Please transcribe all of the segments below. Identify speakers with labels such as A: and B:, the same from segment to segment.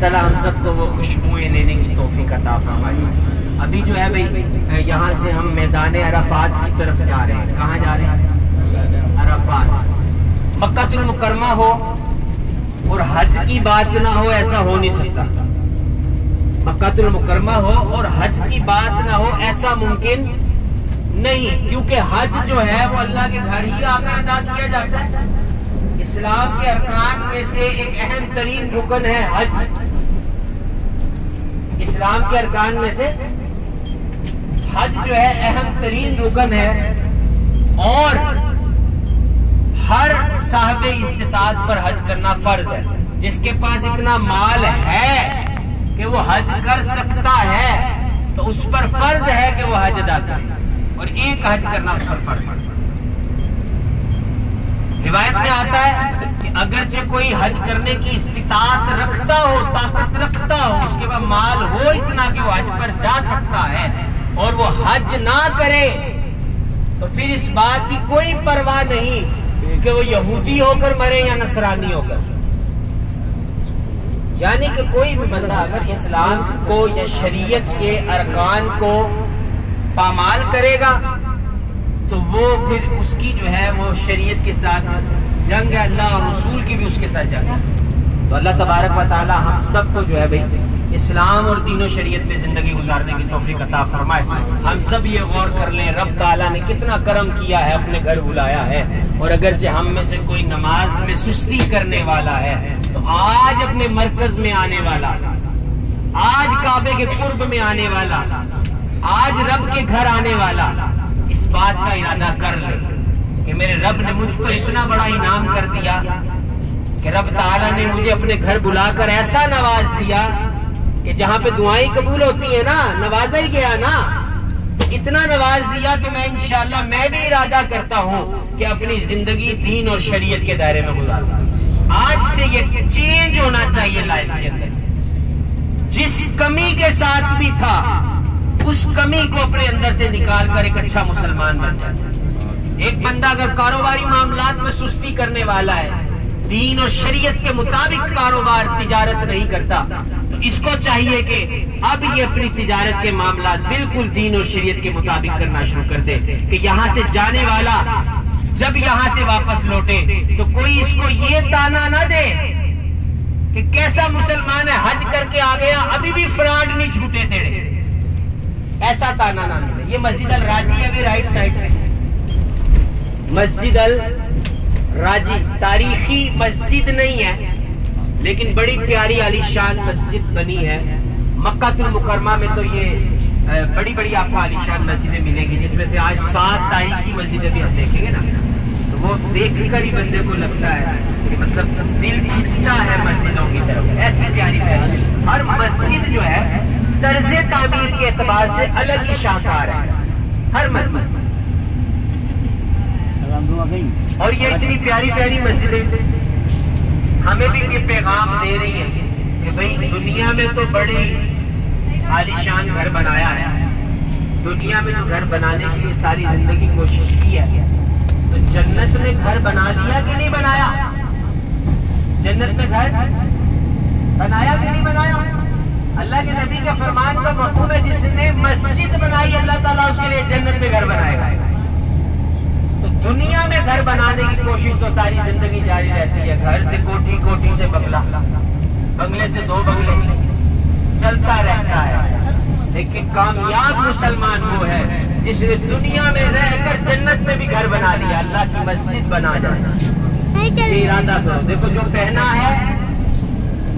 A: اللہ ہم سب کو وہ خوشبوئیں لینے کی توفیق عطا فرمائے۔ ابھی جو ہے بھائی یہاں سے ہم میدان عرفات کی طرف جا رہے ہیں۔ کہاں جا رہے ہیں؟ عرفات۔ مکہ المکرمہ ہو اور حج کی بات نہ ہو، ایسا ہو نہیں سکتا۔ مکہ المکرمہ ہو اور حج کی بات نہ ہو، ایسا ممکن نہیں، کیونکہ حج جو ہے وہ اللہ کے گھر ہی آ کر ادا کیا جاتا ہے۔ اسلام کے ارکان میں سے ایک اہم ترین رکن ہے حج۔ اسلام کے ارکان میں سے حج جو ہے اہم ترین رکن ہے، اور ہر صاحب استطاعت پر حج کرنا فرض ہے۔ جس کے پاس اتنا مال ہے کہ وہ حج کر سکتا ہے تو اس پر فرض ہے کہ وہ حج ادا کرے، اور ایک حج کرنا اس پر فرض ہے۔ روایت میں آتا ہے کہ اگرچہ کوئی حج کرنے کی استطاعت رکھتا ہو، طاقت رکھتا ہو، اس کے بعد مال ہو اتنا کہ وہ حج پر جا سکتا ہے، اور وہ حج نہ کرے تو پھر اس بات کی کوئی پرواہ نہیں کہ وہ یہودی ہو کر مرے یا نصرانی ہو کر۔ یعنی کہ کوئی بھی بندہ اگر اسلام کو یا شریعت کے ارکان کو پامال کرے گا تو وہ پھر اس کی جو ہے وہ شریعت کے ساتھ جنگ ہے، اللہ اور رسول کی بھی اس کے ساتھ جنگ ہے۔ تو اللہ تبارک و تعالی ہم سب کو جو ہے بھائی اسلام اور دین و شریعت پہ زندگی گزارنے کی توفیق عطا فرمائے۔ ہم سب یہ غور کر لیں رب تعالیٰ نے کتنا کرم کیا ہے، اپنے گھر بلایا ہے، اور اگرچہ ہم میں سے کوئی نماز میں سستی کرنے والا ہے تو آج اپنے مرکز میں آنے والا، آج کعبے کے قرب میں آنے والا، آج رب کے گھر آنے والا اس بات کا ارادہ کر لے کہ میرے رب نے مجھ پر اتنا بڑا انعام کر دیا کہ رب تعالیٰ نے مجھے اپنے گھر بلا کر ایسا نواز دیا کہ جہاں پہ دعائیں قبول ہوتی ہیں نا، نوازا ہی گیا نا، اتنا نواز دیا کہ میں انشاءاللہ میں بھی ارادہ کرتا ہوں کہ اپنی زندگی دین اور شریعت کے دائرے میں گزاروں۔ آج سے یہ چینج ہونا چاہیے لائف کے اندر۔ جس کمی کے ساتھ بھی تھا اس کمی کو اپنے اندر سے نکال کر ایک اچھا مسلمان بن جائے۔ ایک بندہ اگر کاروباری معاملات میں سستی کرنے والا ہے، دین اور شریعت کے مطابق کاروبار تجارت نہیں کرتا، تو اس کو چاہیے کہ اب یہ اپنی تجارت کے معاملات بالکل دین اور شریعت کے مطابق کرنا شروع کر دے، کہ یہاں سے جانے والا جب یہاں سے واپس لوٹے تو کوئی اس کو یہ تانا نہ دے کہ کیسا مسلمان ہے، حج کر کے آ گیا ابھی بھی فراڈ نہیں چھوٹے تیرے، ایسا تانا نہ ملے۔ یہ مسجد الراجی ابھی رائٹ سائڈ میں، مسجد الراجی تاریخی مسجد نہیں ہے لیکن بڑی پیاری عالی شان مسجد بنی ہے۔ مکہ المکرمہ میں تو یہ بڑی بڑی آپ کو عالی شان مسجدیں ملیں گی، جس میں سے آج 7 تاریخی مسجدیں بھی ہم دیکھیں گے نا، تو وہ دیکھ کر ہی بندے کو لگتا ہے کہ مطلب دل کھنچتا ہے مسجدوں کی طرف، ایسی پیاری پیاری۔ ہر مسجد جو ہے طرز تعمیر کے اعتبار سے الگ ہی شاہکار ہے، ہر مسجد، اور یہ اتنی پیاری پیاری مسجدیں ہمیں بھی یہ پیغام دے رہی ہیں کہ بھئی دنیا میں تو بڑے عالی شان گھر بنایا ہے، دنیا میں جو گھر بنانے کے لیے ساری زندگی کوشش کی ہے، تو جنت میں گھر بنا دیا کہ نہیں بنایا؟ جنت میں گھر بنایا کہ نہیں بنایا؟ اللہ کے نبی کا فرمان کا مفہوم ہے جس نے مسجد بنائی اللہ تعالیٰ اس کے لیے جنت میں گھر بنائے گا۔ تو دنیا میں گھر بنانے کی کوشش تو ساری زندگی جاری رہتی ہے، گھر سے کوٹھی، کوٹھی سے بنگلہ، بنگلے سے 2 بنگلے، چلتا رہتا ہے۔ لیکن کامیاب مسلمان وہ ہے جس نے دنیا میں رہ کر جنت میں بھی گھر بنا لیا، اللہ کی مسجد بنا جائے، یہ ارادہ کرو۔ دیکھو جو پہنا ہے،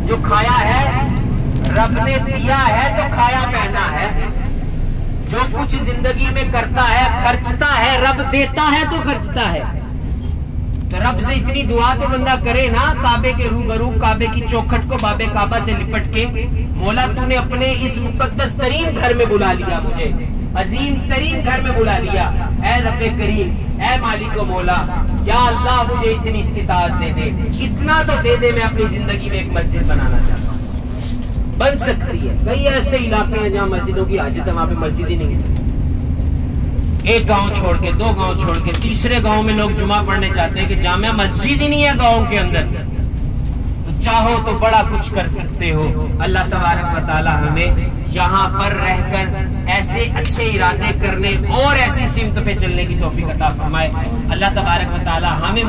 A: جو کھایا ہے، رب نے دیا ہے تو کھایا پہنا ہے، جو کچھ زندگی میں کرتا ہے خرچتا ہے، رب دیتا ہے تو خرچتا ہے، تو رب سے اتنی دعا تو بندہ کرے نا، کعبے کے روبرو کعبے کی چوکھٹ کو باب کعبہ سے لپٹ کے، مولا تو نے اپنے اس مقدس ترین گھر میں بلا لیا، مجھے عظیم ترین گھر میں بلا لیا، اے رب کریم، اے مالک و مولا، یا اللہ مجھے اتنی استطاعت دے دے، اتنا تو دے دے، میں اپنی زندگی میں ایک مسجد بنانا چاہتا ہوں۔ بن سکتی ہے، کئی ایسے علاقے ہیں جہاں مسجدوں کی حاجت ہے، وہاں پہ مسجد ہی نہیں ہے، ایک گاؤں چھوڑ کے، 2 گاؤں چھوڑ کے، تیسرے گاؤں میں لوگ جمعہ پڑھنے چاہتے ہیں کہ جامعہ مسجد ہی نہیں ہے گاؤں کے اندر، تو چاہو تو بڑا کچھ کر سکتے ہو۔ اللہ تبارک و تعالی ہمیں یہاں پر رہ کر ایسے اچھے ارادے کرنے اور ایسی سمت پہ چلنے کی توفیق عطا فرمائے۔ اللہ تبارک و تعالی ہمیں